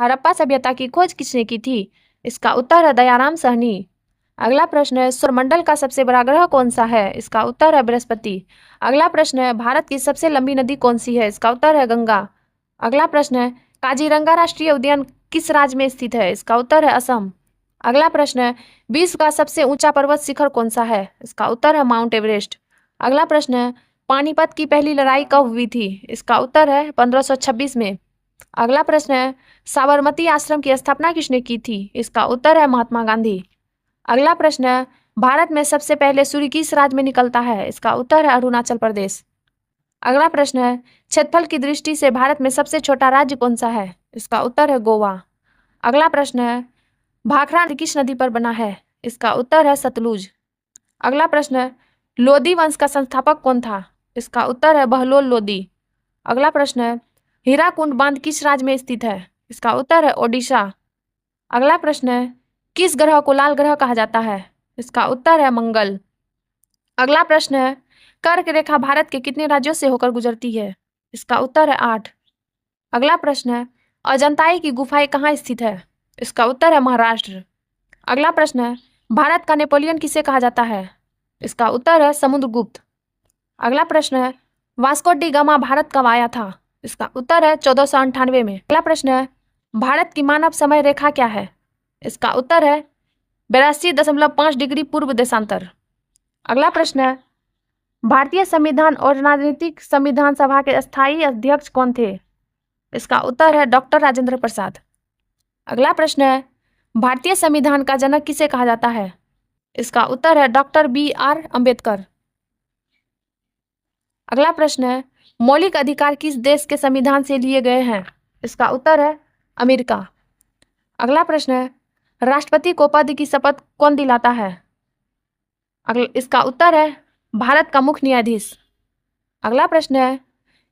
हड़प्पा सभ्यता की खोज किसने की थी? इसका उत्तर है दयाराम साहनी। अगला प्रश्न है सौरमंडल का सबसे बड़ा ग्रह कौन सा है? इसका उत्तर है बृहस्पति। अगला प्रश्न है भारत की सबसे लंबी नदी कौन सी है? इसका उत्तर है गंगा। अगला प्रश्न है काजीरंगा राष्ट्रीय उद्यान किस राज्य में स्थित है? इसका उत्तर है असम। अगला प्रश्न है विश्व का सबसे ऊंचा पर्वत शिखर कौन सा है? इसका उत्तर है माउंट एवरेस्ट। अगला प्रश्न है पानीपत की पहली लड़ाई कब हुई थी? इसका उत्तर है 1526 में। अगला प्रश्न है साबरमती आश्रम की स्थापना किसने की थी? इसका उत्तर है महात्मा गांधी। अगला प्रश्न है भारत में सबसे पहले सूर्य किस राज्य में निकलता है? इसका उत्तर है अरुणाचल प्रदेश। अगला प्रश्न है क्षेत्रफल की दृष्टि से भारत में सबसे छोटा राज्य कौन सा है? इसका उत्तर है गोवा। अगला प्रश्न है भाखड़ा किस नदी पर बना है? इसका उत्तर है सतलुज। अगला प्रश्न है लोदी वंश का संस्थापक कौन था? इसका उत्तर है बहलोल लोदी। अगला प्रश्न है हीराकुंड बांध किस राज्य में स्थित है? इसका उत्तर है ओडिशा। अगला प्रश्न है किस ग्रह को लाल ग्रह कहा जाता है? इसका उत्तर है मंगल। अगला प्रश्न है कर्क रेखा भारत के कितने राज्यों से होकर गुजरती है? इसका उत्तर है 8। अगला प्रश्न है अजंताई की गुफाएं कहाँ स्थित है? इसका उत्तर है महाराष्ट्र। अगला प्रश्न है भारत का नेपोलियन किसे कहा जाता है? इसका उत्तर है समुद्रगुप्त। अगला प्रश्न है वास्को डी गामा भारत कब आया था? इसका उत्तर है 1498 में। अगला प्रश्न है भारत की मानव समय रेखा क्या है? इसका उत्तर है 82.5 डिग्री पूर्व देशांतर। अगला प्रश्न है भारतीय संविधान और राजनीतिक संविधान सभा के स्थायी अध्यक्ष कौन थे? इसका उत्तर है डॉक्टर राजेंद्र प्रसाद। अगला प्रश्न है भारतीय संविधान का जनक किसे कहा जाता है? इसका उत्तर है डॉक्टर BR अम्बेडकर। अगला प्रश्न है मौलिक अधिकार किस देश के संविधान से लिए गए हैं? इसका उत्तर है अमेरिका। अगला प्रश्न है राष्ट्रपति को पद की शपथ कौन दिलाता है? इसका उत्तर है भारत का मुख्य न्यायाधीश। अगला प्रश्न है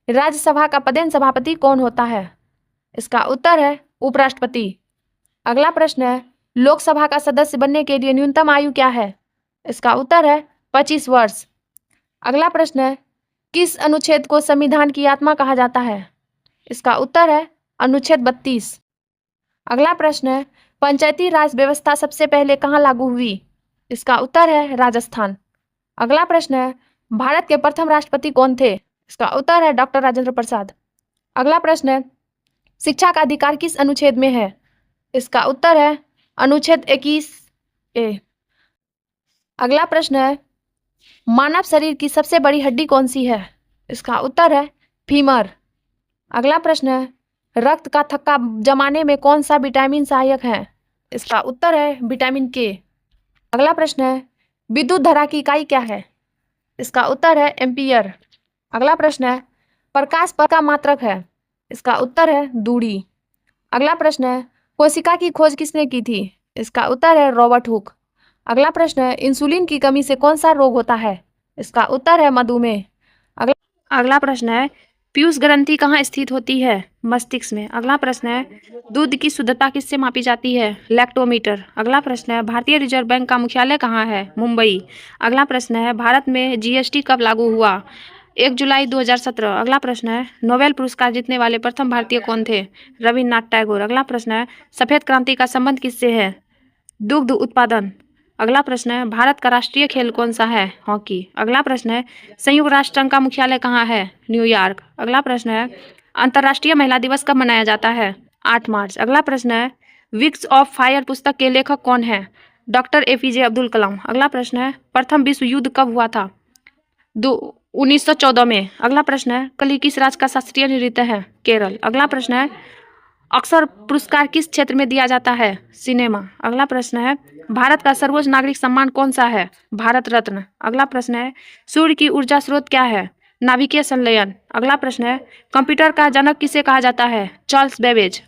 राज्यसभा का पदेन सभापति कौन होता है? इसका उत्तर है उपराष्ट्रपति। अगला प्रश्न है लोकसभा का सदस्य बनने के लिए न्यूनतम आयु क्या है? इसका उत्तर है 25 वर्ष। अगला प्रश्न है किस अनुच्छेद को संविधान की आत्मा कहा जाता है? इसका उत्तर है अनुच्छेद 32। अगला प्रश्न है पंचायती राज व्यवस्था सबसे पहले कहाँ लागू हुई? इसका उत्तर है राजस्थान। अगला प्रश्न है भारत के प्रथम राष्ट्रपति कौन थे? इसका उत्तर है डॉक्टर राजेंद्र प्रसाद। अगला प्रश्न है शिक्षा का अधिकार किस अनुच्छेद में है? इसका उत्तर है अनुच्छेद 21A। अगला प्रश्न है मानव शरीर की सबसे बड़ी हड्डी कौन सी है? इसका उत्तर है फीमर। अगला प्रश्न है रक्त का थक्का जमाने में कौन सा विटामिन सहायक है? इसका उत्तर है विटामिन K। अगला प्रश्न है विद्युत धारा की इकाई क्या है? इसका उत्तर है एम्पियर। अगला प्रश्न है प्रकाश पर का मात्रक है? इसका उत्तर है दूरी। अगला प्रश्न है कोशिका की खोज किसने की थी? इसका उत्तर है रॉबर्ट हुक। अगला प्रश्न है इंसुलिन की कमी से कौन सा रोग होता है? इसका उत्तर है मधुमेह। अगला प्रश्न है पीयूष ग्रंथि कहाँ स्थित होती है? मस्तिष्क में। अगला प्रश्न है दूध की शुद्धता किससे मापी जाती है? लैक्टोमीटर। अगला प्रश्न है भारतीय रिजर्व बैंक का मुख्यालय कहाँ है? मुंबई। अगला प्रश्न है भारत में GST कब लागू हुआ? 1 जुलाई 2017। अगला प्रश्न है नोबेल पुरस्कार जीतने वाले प्रथम भारतीय कौन थे? रविन्द्रनाथ टैगोर। अगला प्रश्न है सफेद क्रांति का संबंध किससे है? दुग्ध उत्पादन। अगला प्रश्न है भारत का राष्ट्रीय खेल कौन सा है? हॉकी। अगला प्रश्न है संयुक्त राष्ट्र संघ का मुख्यालय कहाँ है? न्यूयॉर्क। अगला प्रश्न है अंतर्राष्ट्रीय महिला दिवस कब मनाया जाता है? 8 मार्च। अगला प्रश्न है विंग्स ऑफ फायर पुस्तक के लेखक कौन है? Doctor APJ Abdul Kalam. अगला प्रश्न है प्रथम विश्व युद्ध कब हुआ था? 1914 में। अगला प्रश्न है कली किस राज्य का शास्त्रीय नृत्य है? केरल। अगला प्रश्न है ऑस्कर पुरस्कार किस क्षेत्र में दिया जाता है? सिनेमा। अगला प्रश्न है भारत का सर्वोच्च नागरिक सम्मान कौन सा है? भारत रत्न। अगला प्रश्न है सूर्य की ऊर्जा स्रोत क्या है? नाभिकीय संलयन। अगला प्रश्न है कंप्यूटर का जनक किसे कहा जाता है? Charles Babbage.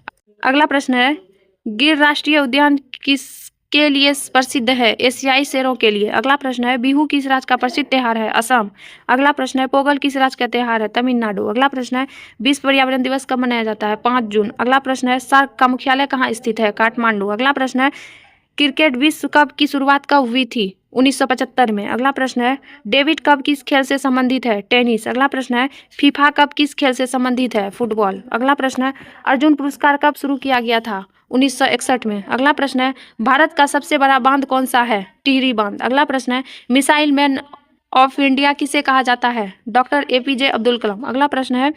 अगला प्रश्न है गिर राष्ट्रीय उद्यान किसके लिए प्रसिद्ध है? एशियाई शेरों के लिए। अगला प्रश्न है बिहू किस राज्य का प्रसिद्ध त्योहार है? असम। अगला प्रश्न है पोगल किस राज्य का त्योहार है? तमिलनाडु। अगला प्रश्न है विश्व पर्यावरण दिवस कब मनाया जाता है? 5 जून। अगला प्रश्न है सार्क का मुख्यालय कहाँ स्थित है? काठमांडू। अगला प्रश्न है क्रिकेट विश्व कप की शुरुआत कब हुई थी? 1975 में। अगला प्रश्न है, डेविड कप किस खेल से संबंधित है? टेनिस। अगला प्रश्न है, फीफा कप किस खेल से संबंधित है? फुटबॉल। अगला प्रश्न है, अर्जुन पुरस्कार कब शुरू किया गया था? 1961 में। अगला प्रश्न है, भारत का सबसे बड़ा बांध कौन सा है? टिहरी बांध। अगला प्रश्न है, मिसाइल मैन ऑफ इंडिया किसे कहा जाता है? Doctor APJ Abdul Kalam. अगला प्रश्न है,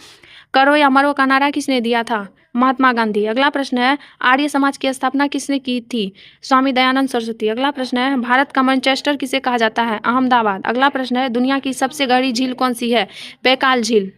करो या मरो का नारा किसने दिया था? महात्मा गांधी। अगला प्रश्न है, आर्य समाज की स्थापना किसने की थी? स्वामी दयानंद सरस्वती। अगला प्रश्न है, भारत का मैनचेस्टर किसे कहा जाता है? अहमदाबाद। अगला प्रश्न है, दुनिया की सबसे गहरी झील कौन सी है? बैकाल झील।